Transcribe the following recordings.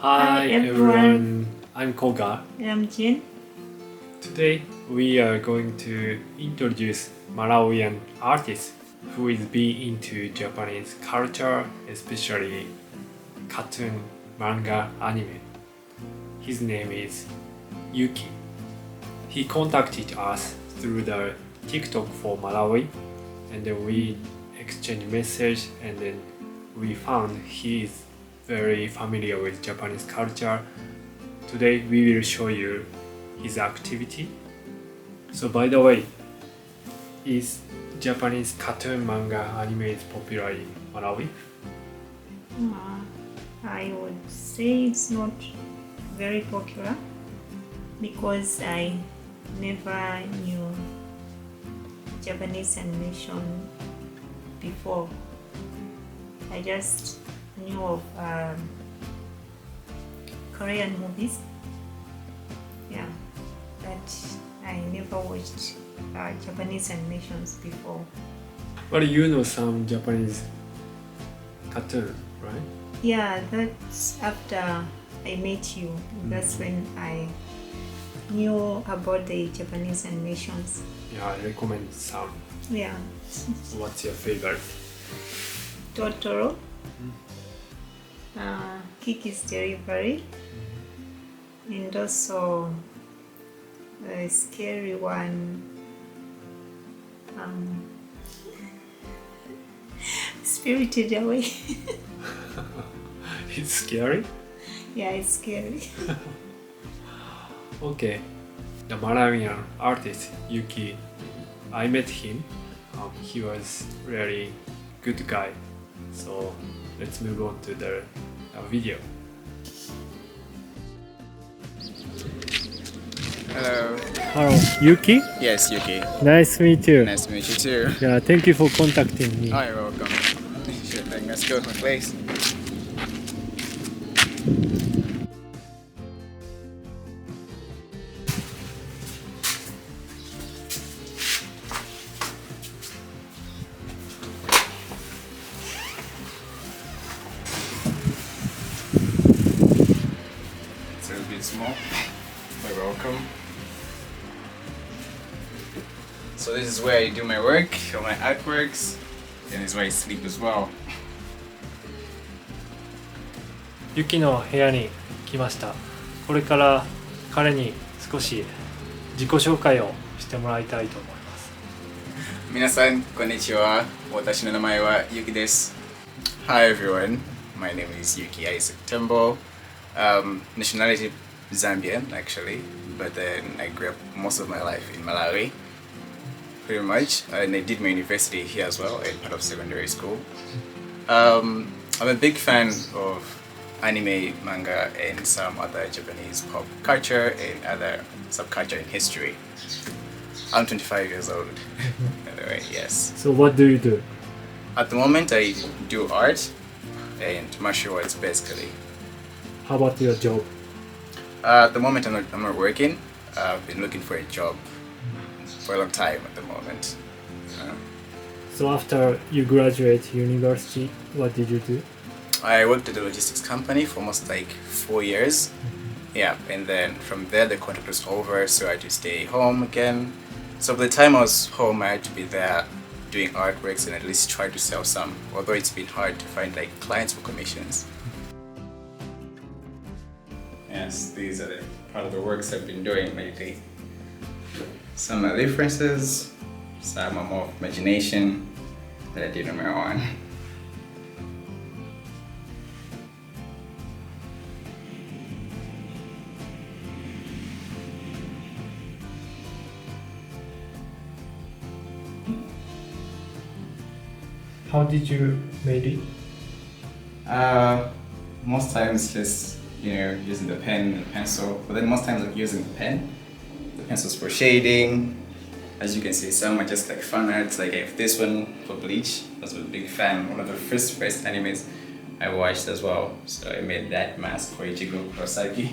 Hi everyone, I'm Koga. I'm Jin. Today we are going to introduce Malawian artist who is big into Japanese culture, especially cartoon, manga, anime. His name is Yuki. He contacted us through the TikTok for Malawi, and then we exchanged message, and then we found he is very familiar with Japanese culture. Today we will show you his activity. So by the way, is Japanese cartoon, manga, anime is popular in Malawi? I would say it's not very popular because I never knew Japanese animation before. I just knew of Korean movies, but I never watched Japanese animations before. But you know some Japanese cartoon, right? Yeah, that's after I met you. That's when I knew about the Japanese animations. Yeah, I recommend some. Yeah. What's your favorite? Totoro, Kiki's Delivery, and also a scary one, Spirited Away. It's scary? Yeah, it's scary. Okay, the Malawian artist Yuki, I met him. He was really good guy. So let's move on to the video. Hello. Hello, Yuki. Yes, Yuki. Nice to meet you. Nice to meet you too. Yeah, thank you for contacting me. Oh, you're welcome. Sure thing. Let's go to my place. It's a little bit small, but welcome. So this is where I do my work, all my artworks, and this is where I sleep as well. ユキの部屋に来ました。これから彼に少し自己紹介をしてもらいたいと思います。皆さん、こんにちは。私の名前は Yuki です。Hi everyone, my name is Yuki Isaacs Tembo. Nationality Zambian actually, but then I grew up most of my life in Malawi. Pretty much, and I did my university here as well, and part of secondary school. I'm a big fan of anime, manga, and some other Japanese pop culture and other subculture in history. I'm 25 years old. Anyway, yes. So what do you do? At the moment, I do art and martial arts basically. How about your job? At the moment, I'm not working. I've been looking for a job for a long time at the moment. So after you graduate university, what did you do? I worked at a logistics company for almost like 4 years. Yeah, and then from there the contract was over, so I had to stay home again. So by the time I was home, I had to be there doing artworks and at least try to sell some, although it's been hard to find like clients for commissions. Yes, these are the part of the works I've been doing lately. Some are differences, some are more of imagination that I did on my own. How did you made it? Most times just, using the pen and the pencil, but then most times I'm using the pen. The pencils for shading. As you can see, some are just like fan arts, like I have this one for Bleach. I was a big fan, one of the first animes I watched as well. So I made that mask for Ichigo Kurosaki.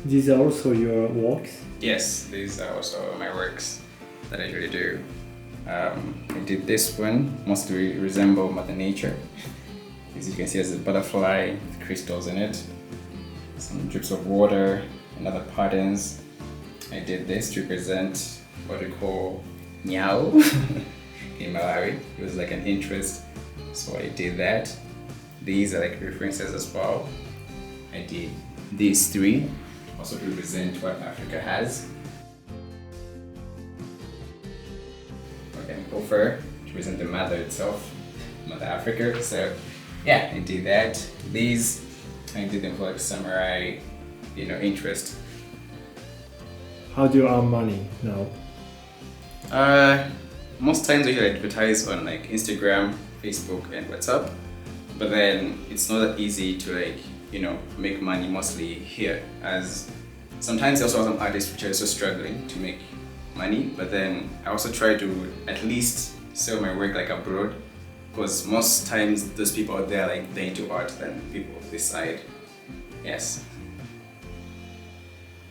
These are also your works? Yes, these are also my works that I usually do. I did this one, mostly resemble Mother Nature. As you can see, there's a butterfly with crystals in it, some drips of water and other patterns. I did this to represent what we call nyao in Malawi. It was like an interest, so I did that. These are like references as well. I did these three also to represent what Africa has. Organical fur to represent the mother itself, Mother Africa. So yeah, I did that. These I did them for like samurai, interest. How do you earn money now? Most times I usually advertise on like Instagram, Facebook, and WhatsApp. But then it's not that easy to make money mostly here, as sometimes there's also some artists which are also struggling to make money. But then I also try to at least sell my work like abroad, because most times those people out there they're into art than people this side. Yes.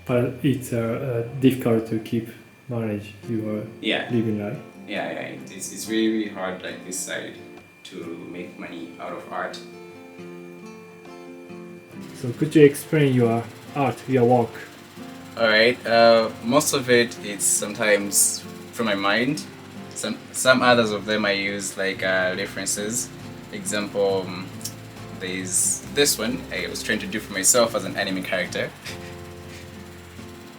But it's difficult to keep manage your living life. Yeah. It's really, really hard this side to make money out of art. So could you explain your art, your work? Alright, most of it's sometimes from my mind. Some others of them I use references. Example, there's this one I was trying to do for myself as an anime character.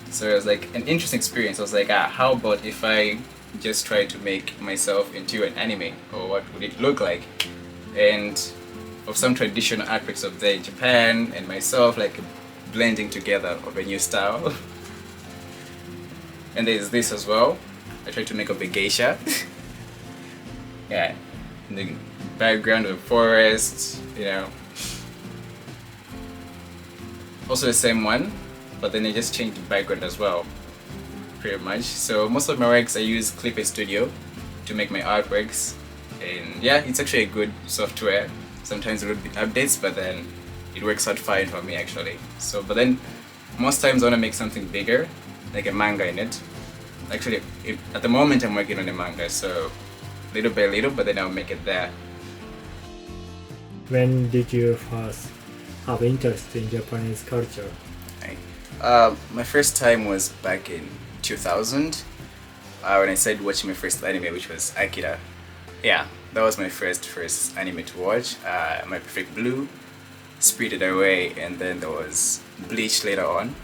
So it was like an interesting experience. I was like, how about if I just try to make myself into an anime, or what would it look like? And of some traditional aspects of Japan and myself blending together of a new style. And there's this as well. I tried to make up a geisha. Yeah, in the background of forest, Also the same one, but then I just changed the background as well, pretty much. So most of my works I use Clipper Studio to make my artworks, and yeah, it's actually a good software. Sometimes it would be updates, but then it works out fine for me actually. So, but then most times I want to make something bigger, like a manga in it. Actually, at the moment I'm working on a manga, so little by little, but then I'll make it there. When did you first have interest in Japanese culture? My first time was back in 2000 when I started watching my first anime, which was Akira. Yeah, that was my first anime to watch. My Perfect Blue, Spirited Away, and then there was Bleach later on.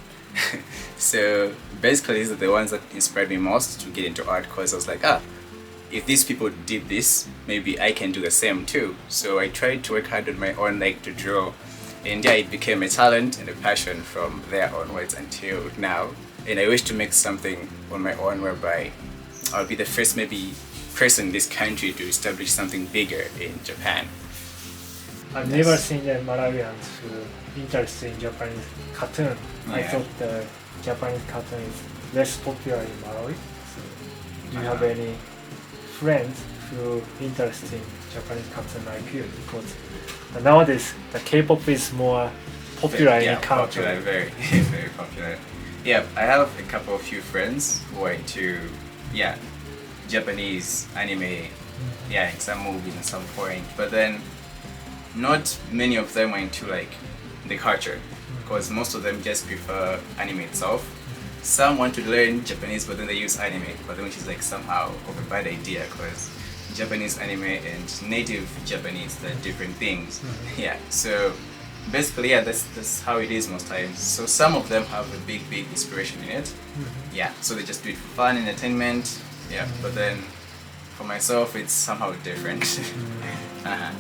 So basically these are the ones that inspired me most to get into art, because I was like, if these people did this, maybe I can do the same too. So I tried to work hard on my own to draw, and yeah, it became a talent and a passion from there onwards until now. And I wish to make something on my own whereby I'll be the first maybe person in this country to establish something bigger in Japan. I've never seen the Malawians who interested in Japanese cartoon. I Yeah. thought the Japanese cartoon is less popular in Malawi. So do you have any friends who interested in Japanese cartoon like you? Because nowadays the K-pop is more popular in the country. Popular, very, very popular. Yeah, I have a couple of few friends who are into, Japanese anime, in some movies at some point, but then not many of them are into the culture, because most of them just prefer anime itself. Some want to learn Japanese, but then they use anime, but then which is somehow of a bad idea, because Japanese anime and native Japanese, they're different things. Yeah, so basically, that's how it is most times. So some of them have a big inspiration in it. Yeah, so they just do it for fun, entertainment. Yeah, but then for myself, it's somehow different.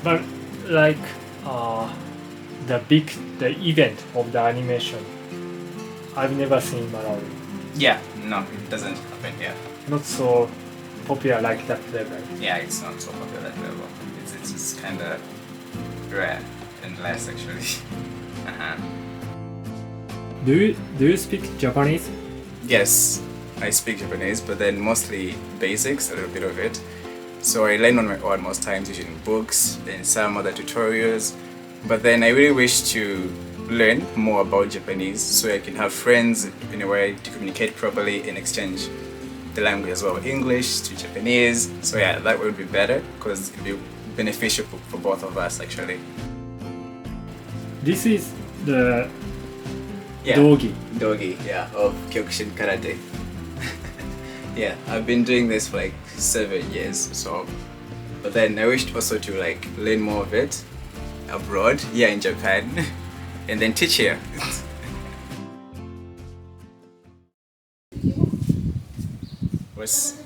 But the event of the animation, I've never seen Malawi. Yeah, no, it doesn't happen here. Not so popular like that level. Yeah, it's not so popular at that level. It's kind of rare and less actually. Do you speak Japanese? Yes, I speak Japanese, but then mostly basics, a little bit of it. So I learn on my own most times using books and some other tutorials. But then I really wish to learn more about Japanese so I can have friends in a way to communicate properly and exchange the language as well, English to Japanese. So yeah, that would be better because it would be beneficial for both of us actually. This is the Yeah. dogi. Dogi, yeah, of Kyokushin Karate. Yeah, I've been doing this for like 7 years, so. But then I wished also to like learn more of it abroad, yeah, in Japan, and then teach here. What's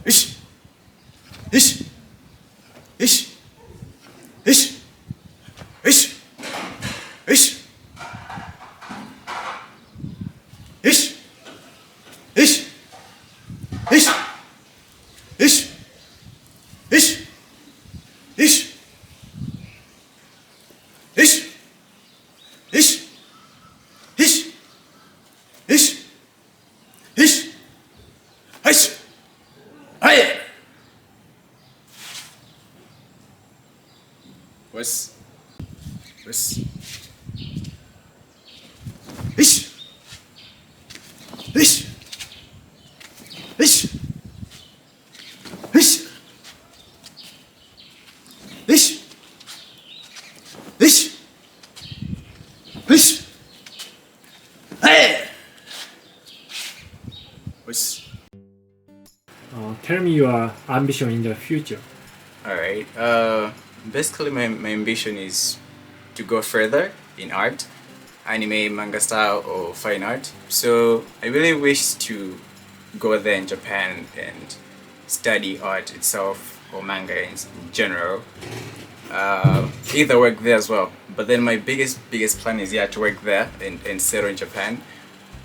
Ish! Ish! Ish! Ish! Ish! Ish! Ish! Ish! Ish! Ish! Ish! Ish! Ish! Ish! Ish! Ish! Ish! Ish! Hey! What's Ish! Ish! Ish! Ish! Ish! Ish! Ish! Hey! What's Tell me your ambition in the future. Alright, basically my ambition is to go further in art, anime, manga style, or fine art. So I really wish to go there in Japan and study art itself or manga in general. Either work there as well. But then my biggest plan is to work there and settle in Japan.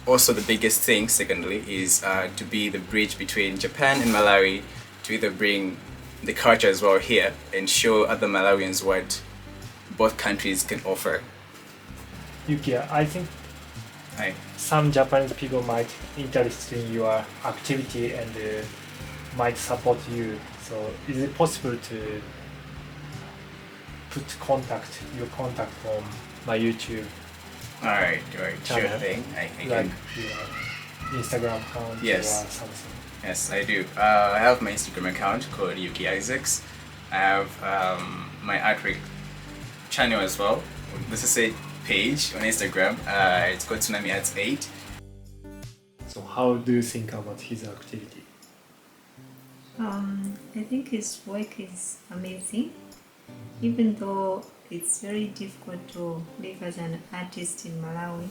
Also the biggest thing, secondly, is to be the bridge between Japan and Malawi, to either bring the culture as well here and show other Malawians what both countries can offer. Yuki, I think Hi. some Japanese people might interested in your activity and might support you. So is it possible to put your contact on my YouTube Alright, sure Channel. thing. I like can. your Instagram account Yes. or something? Yes, I do. I have my Instagram account called Yuki Isaacs. I have my artwork channel as well. This is a page on Instagram. It's called Tsunami-Arts 8. So how do you think about his activity? I think his work is amazing, even though it's very difficult to live as an artist in Malawi,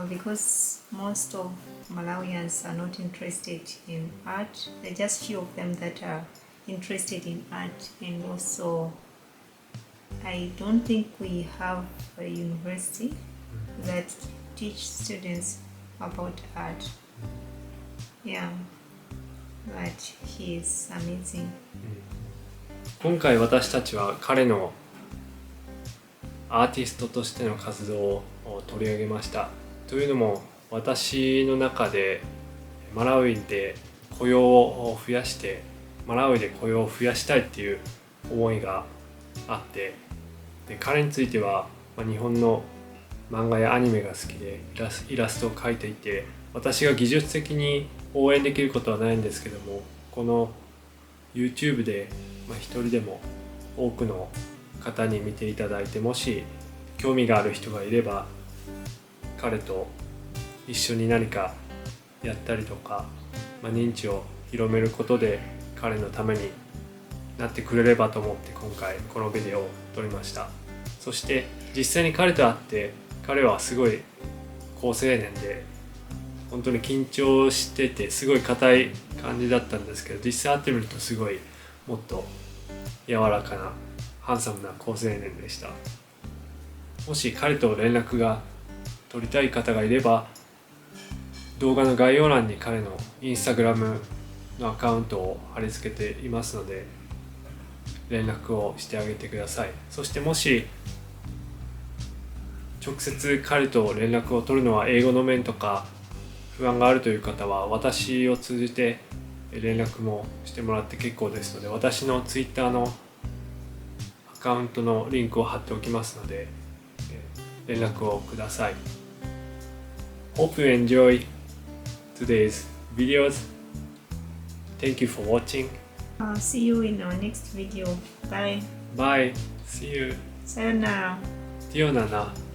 because most of Malawians are not interested in art. There are just few of them that are interested in art, and also I don't think we have a university that teach students about art. Yeah, but he is amazing. 今回私たちは彼のアーティストとしての活動を取り上げました。というのも私の中でマラウイで雇用を増やしてマラウイで雇用を増やしたいっていう思いがあって、で彼については日本の漫画やアニメが好きでイラストを描いていて、私が技術的に応援できることはないんですけども、この YouTube で一人でも多くの方に見ていただいて、もし興味がある人がいれば彼と一緒に何かやったりとか、認知を広めることで彼のためになってくれればと思って今回このビデオを撮りました。そして実際に彼と会って、彼はすごい好青年で本当に緊張しててすごい硬い感じだったんですけど、実際会ってみるとすごいもっと柔らかなハンサムな好青年でした。もし彼と連絡が取りたい方がいれば、動画の概要欄に彼のインスタグラムのアカウントを貼り付けていますので連絡をしてあげてください。そしてもし直接彼と連絡を取るのは英語の面とか不安があるという方は、私を通じて連絡もしてもらって結構ですので、私の Twitter のアカウントのリンクを貼っておきますので連絡をください。Hope you enjoy today's videos. Thank you for watching. I'll see you in our next video. Bye. Bye. See you. Sayonara. さよなら。